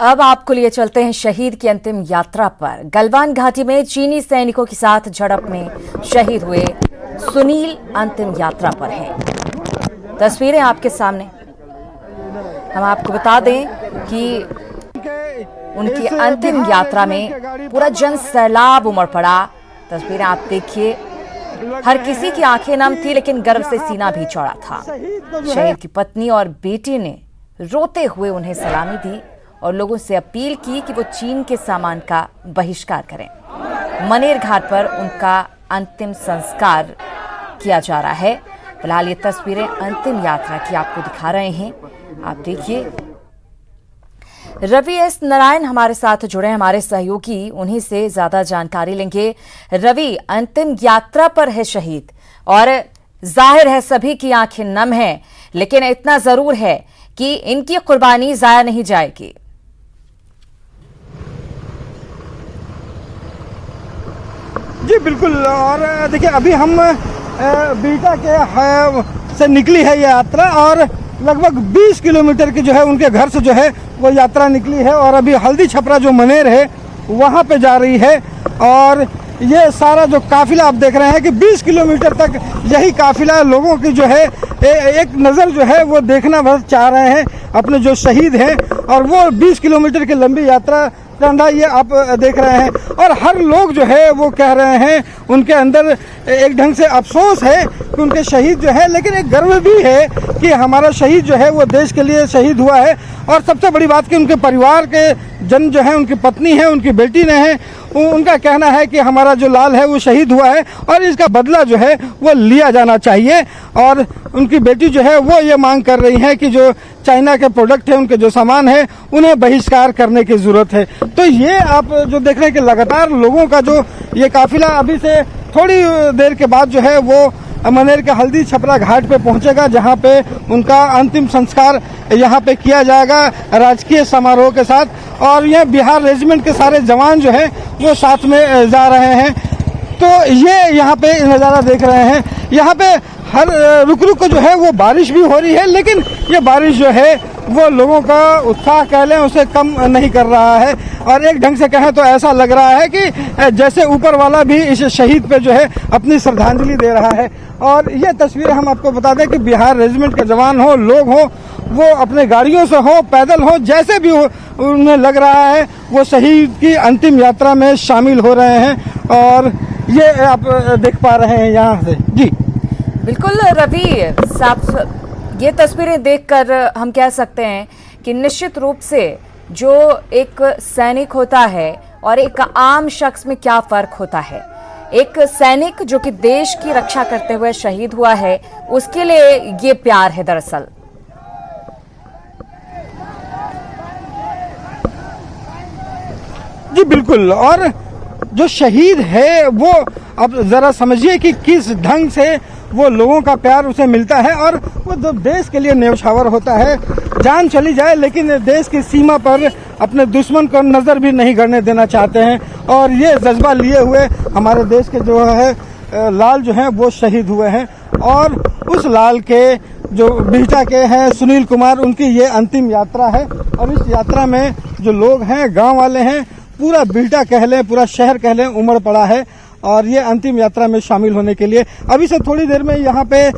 अब आपको लिए चलते हैं शहीद की अंतिम यात्रा पर। गलवान घाटी में चीनी सैनिकों के साथ झड़प में शहीद हुए सुनील अंतिम यात्रा पर हैं। तस्वीरें आपके सामने। हम आपको बता दें कि उनकी अंतिम यात्रा में पूरा जन सैलाब उमड़ पड़ा। तस्वीरें आप देखिए, हर किसी की आंखें नम थी, लेकिन गर्व से सीना भी चौड़ा था। शहीद की पत्नी और बेटी ने रोते हुए उन्हें सलामी दी और लोगों से अपील की कि वो चीन के सामान का बहिष्कार करें। मनेर घाट पर उनका अंतिम संस्कार किया जा रहा है। फिलहाल ये तस्वीरें अंतिम यात्रा की आपको दिखा रहे हैं, आप देखिए। रवि एस नारायण हमारे साथ जुड़े, हमारे सहयोगी, उन्हीं से ज्यादा जानकारी लेंगे। रवि, अंतिम यात्रा पर है शहीद और जाहिर है सभी की आंखें नम हैं, लेकिन इतना जरूर है कि इनकी कुर्बानी जाया नहीं जाएगी। जी बिल्कुल। और देखिए, अभी हम बीटा के से निकली है ये यात्रा और लगभग 20 किलोमीटर की जो है उनके घर से जो है वो यात्रा निकली है और अभी हल्दी छपरा जो मनेर है वहाँ पे जा रही है। और ये सारा जो काफिला आप देख रहे हैं कि 20 किलोमीटर तक यही काफिला लोगों की जो है एक नज़र जो है वो देखना बस चाह रहे हैं अपने जो शहीद हैं। और वो 20 किलोमीटर की लंबी यात्रा कंधा ये आप देख रहे हैं और हर लोग जो है वो कह रहे हैं, उनके अंदर एक ढंग से अफसोस है कि उनके शहीद जो है, लेकिन एक गर्व भी है कि हमारा शहीद जो है वो देश के लिए शहीद हुआ है। और सबसे बड़ी बात कि उनके परिवार के जन जो है, उनकी पत्नी है, उनकी बेटी ने है, उनका कहना है कि हमारा जो लाल है वो शहीद हुआ है और इसका बदला जो है वो लिया जाना चाहिए। और उनकी बेटी जो है वो ये मांग कर रही है कि जो चाइना के प्रोडक्ट है, उनके जो सामान है, उन्हें बहिष्कार करने की जरूरत है। तो ये आप जो देख रहे हैं कि लगातार लोगों का जो ये काफिला अभी से थोड़ी देर के बाद जो है वो मनेर के हल्दी छपरा घाट पे पहुंचेगा, जहां पे उनका अंतिम संस्कार यहां पे किया जाएगा राजकीय समारोह के साथ। और यह बिहार रेजिमेंट के सारे जवान जो है वो साथ में जा रहे हैं। तो ये यहाँ पे नज़ारा देख रहे हैं, यहाँ पे हर रुक रुक जो है वो बारिश भी हो रही है, लेकिन ये बारिश जो है वो लोगों का उत्साह कह लें उसे कम नहीं कर रहा है। और एक ढंग से कहें तो ऐसा लग रहा है कि जैसे ऊपर वाला भी इस शहीद पे जो है अपनी श्रद्धांजलि दे रहा है। और ये तस्वीर हम आपको बता दें कि बिहार रेजिमेंट के जवान हो, लोग हो, वो अपने गाड़ियों से हो, पैदल हो, जैसे भी हो, उन्हें लग रहा है वो शहीद की अंतिम यात्रा में शामिल हो रहे हैं। और ये आप देख पा रहे हैं यहाँ से। जी बिल्कुल रवि साहब, ये तस्वीरें देखकर हम कह सकते हैं कि निश्चित रूप से जो एक सैनिक होता है और एक आम शख्स में क्या फर्क होता है। एक सैनिक जो कि देश की रक्षा करते हुए शहीद हुआ है, उसके लिए ये प्यार है दरअसल। जी बिल्कुल। और जो शहीद है वो अब जरा समझिए कि किस ढंग से वो लोगों का प्यार उसे मिलता है और वो जो देश के लिए न्यौछावर होता है, जान चली जाए लेकिन देश की सीमा पर अपने दुश्मन को नजर भी नहीं गड़ने देना चाहते हैं। और ये जज्बा लिए हुए हमारे देश के जो है लाल जो हैं वो शहीद हुए हैं। और उस लाल के जो बिहटा के हैं सुनील कुमार, उनकी ये अंतिम यात्रा है। और इस यात्रा में जो लोग हैं, गाँव वाले हैं, पूरा बिहटा कह लें, पूरा शहर कह लें, उमड़ पड़ा है और ये अंतिम यात्रा में शामिल होने के लिए अभी से थोड़ी देर में यहाँ पे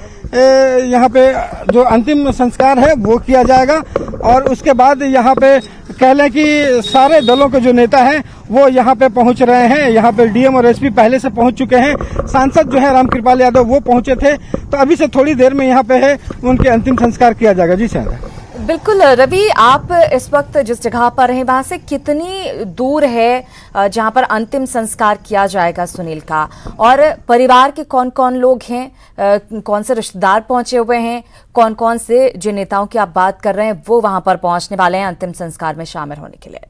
जो अंतिम संस्कार है वो किया जाएगा। और उसके बाद यहाँ पे कह लें कि सारे दलों के जो नेता हैं वो यहाँ पे पहुँच रहे हैं। यहाँ पे डीएम और एसपी पहले से पहुँच चुके हैं। सांसद जो है रामकृपाल यादव वो पहुँचे थे। तो अभी से थोड़ी देर में यहाँ पे है उनके अंतिम संस्कार किया जाएगा। जी सर। बिल्कुल रवि, आप इस वक्त जिस जगह पर हैं वहां से कितनी दूर है जहां पर अंतिम संस्कार किया जाएगा सुनील का, और परिवार के कौन कौन लोग हैं, कौन से रिश्तेदार पहुंचे हुए हैं, कौन कौन से जिन नेताओं की आप बात कर रहे हैं वो वहां पर पहुंचने वाले हैं अंतिम संस्कार में शामिल होने के लिए?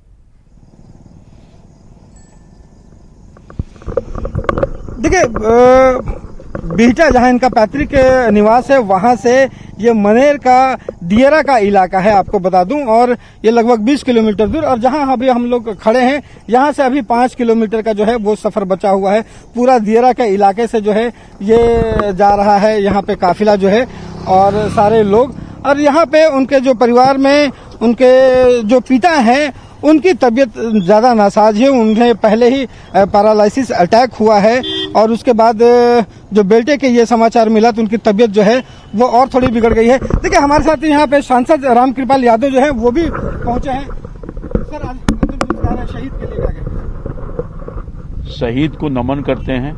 देखिए, बिहटा जहां इनका पैतृक निवास है वहां से ये मनेर का दियरा का इलाका है, आपको बता दूं। और ये लगभग 20 किलोमीटर दूर, और जहां अभी हम लोग खड़े हैं यहां से अभी 5 किलोमीटर का जो है वो सफर बचा हुआ है। पूरा दियरा के इलाके से जो है ये जा रहा है यहाँ पे काफिला जो है और सारे लोग। और यहाँ पे उनके जो परिवार में उनके जो पिता हैं उनकी तबीयत ज़्यादा नासाज है। उन्हें पहले ही पैरालिसिस अटैक हुआ है और उसके बाद जो बेटे के ये समाचार मिला तो उनकी तबीयत जो है वो और थोड़ी बिगड़ गई है। देखिए हमारे साथ यहाँ पे सांसद रामकृपाल यादव जो है वो भी पहुंचे हैं। सर, आज अंतिम संस्कार है, शहीद के लिए क्या कहेंगे? शहीद को नमन करते हैं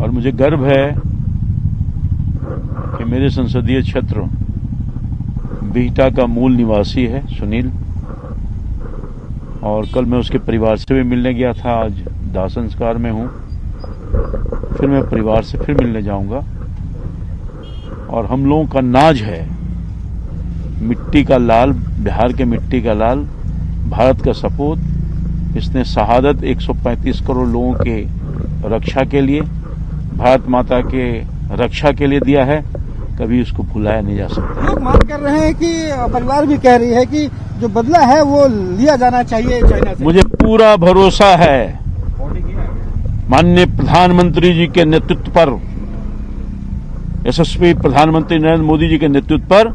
और मुझे गर्व है कि मेरे संसदीय क्षेत्र बिहटा का मूल निवासी है सुनील, और कल मैं उसके परिवार से भी मिलने गया था। आज दाह संस्कार में हूं, फिर मैं परिवार से फिर मिलने जाऊंगा। और हम लोगों का नाज है मिट्टी का लाल, बिहार के मिट्टी का लाल, भारत का सपूत। इसने शहादत 135 करोड़ लोगों के रक्षा के लिए, भारत माता के रक्षा के लिए दिया है। कभी उसको भुलाया नहीं जा सकता। लोग मांग कर रहे हैं कि परिवार भी कह रही है कि जो बदला है वो लिया जाना चाहिए चाइना से। मुझे पूरा भरोसा है माननीय प्रधानमंत्री जी के नेतृत्व पर, यशस्वी प्रधानमंत्री नरेंद्र मोदी जी के नेतृत्व पर,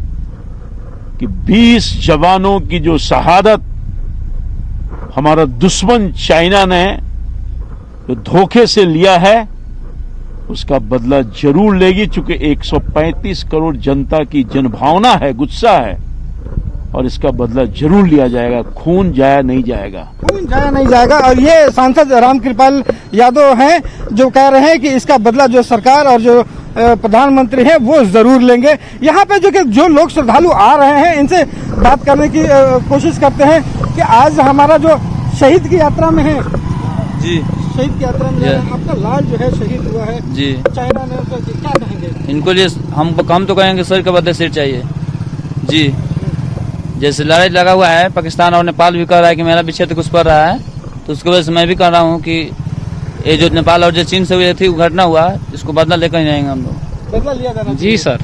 कि 20 जवानों की जो शहादत हमारा दुश्मन चाइना ने जो धोखे से लिया है उसका बदला जरूर लेगी। चूंकि 135 करोड़ जनता की जनभावना है, गुस्सा है, और इसका बदला जरूर लिया जाएगा। खून जाया नहीं जाएगा, खून जाया नहीं जाएगा। और ये सांसद रामकृपाल यादव हैं जो कह रहे हैं कि इसका बदला जो सरकार और जो प्रधानमंत्री हैं वो जरूर लेंगे। यहाँ पे जो लोग श्रद्धालु आ रहे हैं इनसे बात करने की कोशिश करते हैं कि आज हमारा जो शहीद की यात्रा में है जी, शहीद की यात्रा में आपका लाल जो है शहीद हुआ है जी, चाइना ने, तो क्या कहेंगे इनको लिए? हम तो कहेंगे सर के बदले सिर चाहिए जी। जैसे लड़ाई लगा हुआ है, पाकिस्तान और नेपाल भी कह रहा है कि मेरा भी क्षेत्र घुस पड़ रहा है, तो उसकी वजह से मैं भी कह रहा हूँ कि ये जो नेपाल और जो चीन से हुई थी घटना हुआ, इसको बदला लेकर ही जाएंगे हम लोग। बदला लिया जाना जी सर,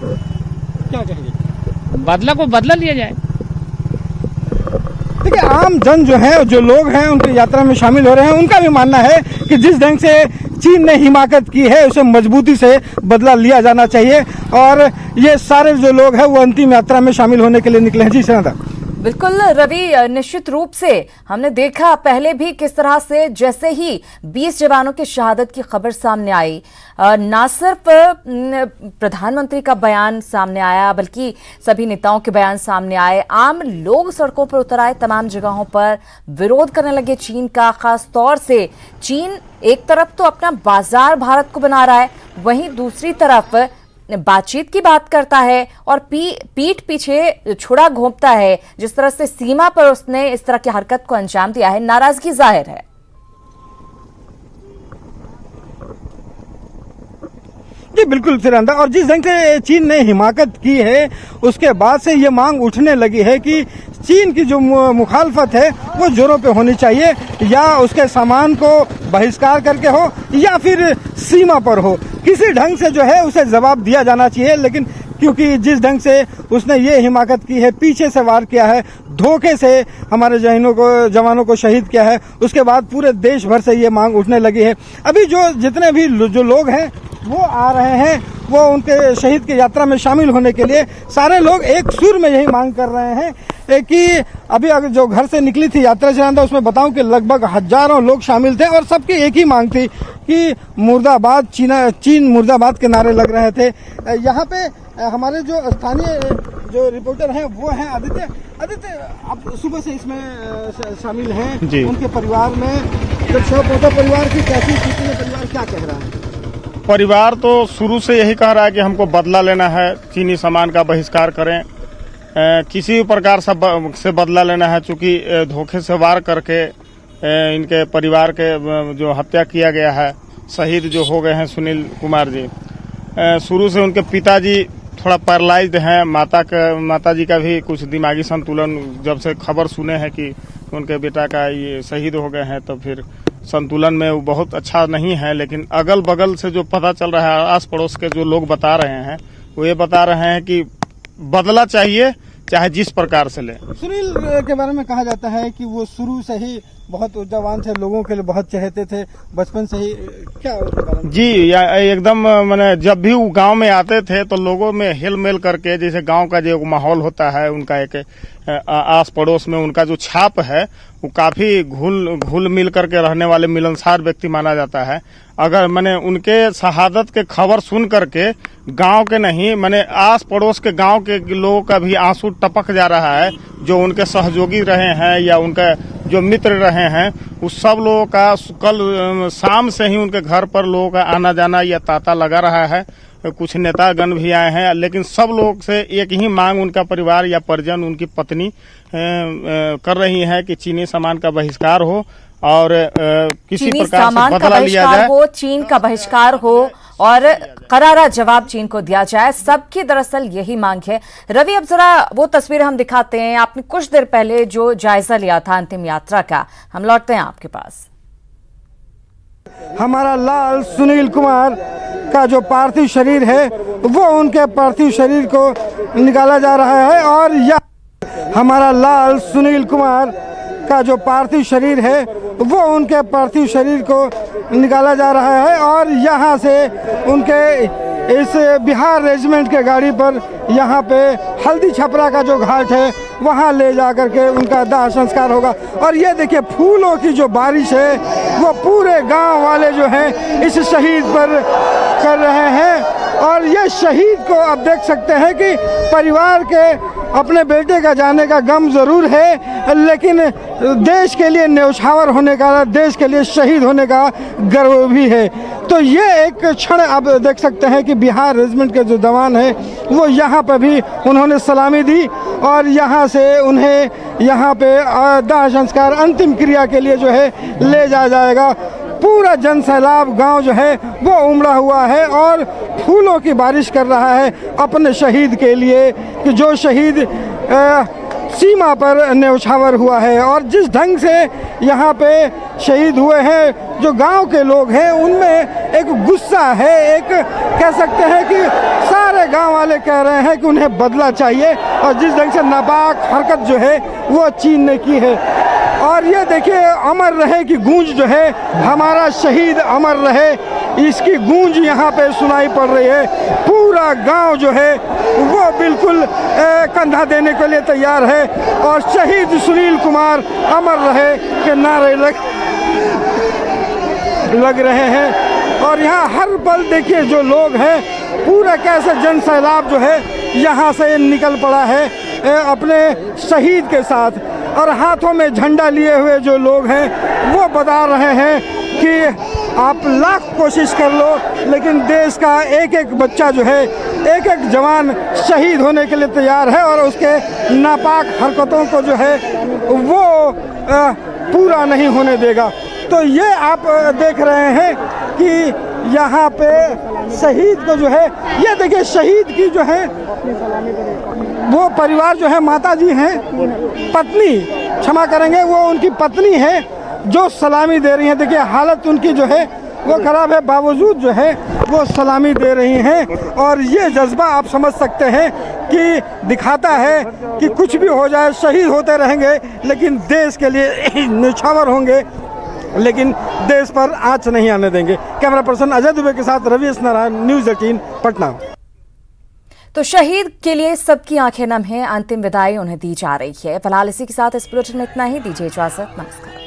क्या कहेंगे? बदला को बदला लिया जाए। देखिए आम जन जो है, जो लोग हैं उनकी यात्रा में शामिल हो रहे हैं, उनका भी मानना है कि जिस ढंग से चीन ने हिमाकत की है उसे मजबूती से बदला लिया जाना चाहिए। और ये सारे जो लोग हैं वो अंतिम यात्रा में शामिल होने के लिए निकले हैं। जी सर, बिल्कुल रवि, निश्चित रूप से हमने देखा पहले भी किस तरह से जैसे ही 20 जवानों की शहादत की खबर सामने आई, ना सिर्फ प्रधानमंत्री का बयान सामने आया बल्कि सभी नेताओं के बयान सामने आए, आम लोग सड़कों पर उतर आए, तमाम जगहों पर विरोध करने लगे चीन का। खास तौर से चीन एक तरफ तो अपना बाजार भारत को बना रहा है, वहीं दूसरी तरफ बातचीत की बात करता है और पीठ पीछे छुरा घोंपता है। जिस तरह से सीमा पर उसने इस तरह की हरकत को अंजाम दिया है, नाराजगी जाहिर है। जी बिल्कुल फिरंदा, और जिस ढंग से चीन ने हिमाकत की है उसके बाद से ये मांग उठने लगी है कि चीन की जो मुखालफत है वो जोरों पे होनी चाहिए, या उसके सामान को बहिष्कार करके हो या फिर सीमा पर हो, किसी ढंग से जो है उसे जवाब दिया जाना चाहिए। लेकिन क्योंकि जिस ढंग से उसने ये हिमाकत की है, पीछे से वार किया है, धोखे से हमारे जवानों को शहीद किया है, उसके बाद पूरे देश भर से ये मांग उठने लगी है। अभी जितने भी जो लोग हैं वो आ रहे हैं, वो उनके शहीद की यात्रा में शामिल होने के लिए सारे लोग एक सुर में यही मांग कर रहे हैं कि अभी अगर जो घर से निकली थी यात्रा चलाना, उसमें बताऊं कि लगभग हजारों लोग शामिल थे और सबकी एक ही मांग थी कि मुर्दाबाद, चीन मुर्दाबाद के नारे लग रहे थे। यहाँ पे हमारे जो स्थानीय जो रिपोर्टर हैं वो हैं आदित्य, आप सुबह से इसमें शामिल हैं जी। उनके परिवार में जब शव पहुंचा, परिवार की कैसी स्थिति में, परिवार क्या कह रहा है? परिवार तो शुरू से यही कह रहा है कि हमको बदला लेना है, चीनी सामान का बहिष्कार करें, किसी भी प्रकार से बदला लेना है। चूंकि धोखे से वार करके इनके परिवार के जो हत्या किया गया है, शहीद जो हो गए हैं सुनील कुमार जी, शुरू से उनके पिताजी थोड़ा पैरालाइज्ड हैं, माता जी का भी कुछ दिमागी संतुलन, जब से खबर सुने हैं कि उनके बेटा का ये शहीद हो गए हैं तो फिर संतुलन में वो बहुत अच्छा नहीं है। लेकिन अगल बगल से जो पता चल रहा है, आस पड़ोस के जो लोग बता रहे हैं, वो ये बता रहे हैं कि बदला चाहिए चाहे जिस प्रकार से ले। सुनील के बारे में कहा जाता है कि वो शुरू से ही बहुत ऊर्जावान थे, लोगों के लिए बहुत चहेते थे बचपन से ही, क्या उसके बारे में? जी एकदम मैंने जब भी वो गांव में आते थे तो लोगों में हिल मिल करके, जैसे गांव का जो माहौल होता है उनका एक आस पड़ोस में उनका जो छाप है वो काफी घुल मिल करके रहने वाले मिलनसार व्यक्ति माना जाता है। अगर मैंने उनके शहादत के खबर सुन करके गांव के नहीं मैंने आस पड़ोस के गांव के लोगों का भी आंसू टपक जा रहा है, जो उनके सहयोगी रहे हैं या उनके जो मित्र रहे हैं, उस सब लोगों का कल शाम से ही उनके घर पर लोगों का आना जाना या तांता लगा रहा है। कुछ नेतागण भी आए हैं, लेकिन सब लोग से एक ही मांग उनका परिवार या परिजन, उनकी पत्नी कर रही है कि चीनी सामान का बहिष्कार हो और किसी प्रकार से बदला लिया जाए, हो, चीन का बहिष्कार हो और करारा जवाब चीन को दिया जाए। सबकी दरअसल यही मांग है। रवि, अब जरा वो तस्वीर हम दिखाते हैं, आपने कुछ देर पहले जो जायजा लिया था अंतिम यात्रा का, हम लौटते हैं आपके पास। हमारा लाल सुनील कुमार का जो पार्थिव शरीर है वो उनके पार्थिव शरीर को निकाला जा रहा है और यह हमारा लाल सुनील कुमार का जो पार्थिव शरीर है वो उनके पार्थिव शरीर को निकाला जा रहा है और यहाँ से उनके इस बिहार रेजिमेंट के गाड़ी पर यहाँ पे हल्दी छपरा का जो घाट है वहाँ ले जा करके उनका दाह संस्कार होगा। और ये देखिए फूलों की जो बारिश है वो पूरे गांव वाले जो हैं इस शहीद पर कर रहे हैं। और ये शहीद को अब देख सकते हैं कि परिवार के अपने बेटे का जाने का गम जरूर है, लेकिन देश के लिए न्यौछावर होने का, देश के लिए शहीद होने का गर्व भी है। तो ये एक क्षण अब देख सकते हैं कि बिहार रेजिमेंट के जो जवान है वो यहाँ पर भी उन्होंने सलामी दी और यहाँ से उन्हें यहाँ पे दाह संस्कार अंतिम क्रिया के लिए जो है ले जाया जाएगा। पूरा जन सैलाब गांव जो है वो उमड़ा हुआ है और फूलों की बारिश कर रहा है अपने शहीद के लिए, कि जो शहीद सीमा पर न्यौछावर हुआ है। और जिस ढंग से यहाँ पे शहीद हुए हैं जो गांव के लोग हैं उनमें एक गुस्सा है, एक कह सकते हैं कि सारे गांव वाले कह रहे हैं कि उन्हें बदला चाहिए और जिस ढंग से नापाक हरकत जो है वो चीन ने की है। और ये देखिए अमर रहे की गूंज जो है, हमारा शहीद अमर रहे, इसकी गूंज यहाँ पे सुनाई पड़ रही है। पूरा गांव जो है वो बिल्कुल कंधा देने के लिए तैयार है और शहीद सुनील कुमार अमर रहे के नारे लग रहे हैं। और यहाँ हर पल देखिए जो लोग हैं पूरा कैसे जन सैलाब जो है यहाँ से निकल पड़ा है अपने शहीद के साथ। और हाथों में झंडा लिए हुए जो लोग हैं वो बता रहे हैं कि आप लाख कोशिश कर लो लेकिन देश का एक एक बच्चा जो है, एक एक जवान शहीद होने के लिए तैयार है और उसके नापाक हरकतों को जो है वो पूरा नहीं होने देगा। तो ये आप देख रहे हैं कि यहाँ पे शहीद को जो है, ये देखिए शहीद की जो है वो परिवार जो है, माता जी हैं, पत्नी क्षमा करेंगे, वो उनकी पत्नी है जो सलामी दे रही हैं। देखिए हालत उनकी जो है वो खराब है, बावजूद जो है वो सलामी दे रही हैं। और ये जज्बा आप समझ सकते हैं कि दिखाता है कि कुछ भी हो जाए शहीद होते रहेंगे लेकिन देश के लिए न्यौछावर होंगे, लेकिन देश पर आंच नहीं आने देंगे। कैमरा पर्सन अजय दुबे के साथ रवि एस नारायण, न्यूज़ 18 पटना। तो शहीद के लिए सबकी आंखें नम हैं, अंतिम विदाई उन्हें दी जा रही है। फिलहाल इसी के साथ इस बुलेटिन में इतना ही, दीजिए इजाजत, नमस्कार।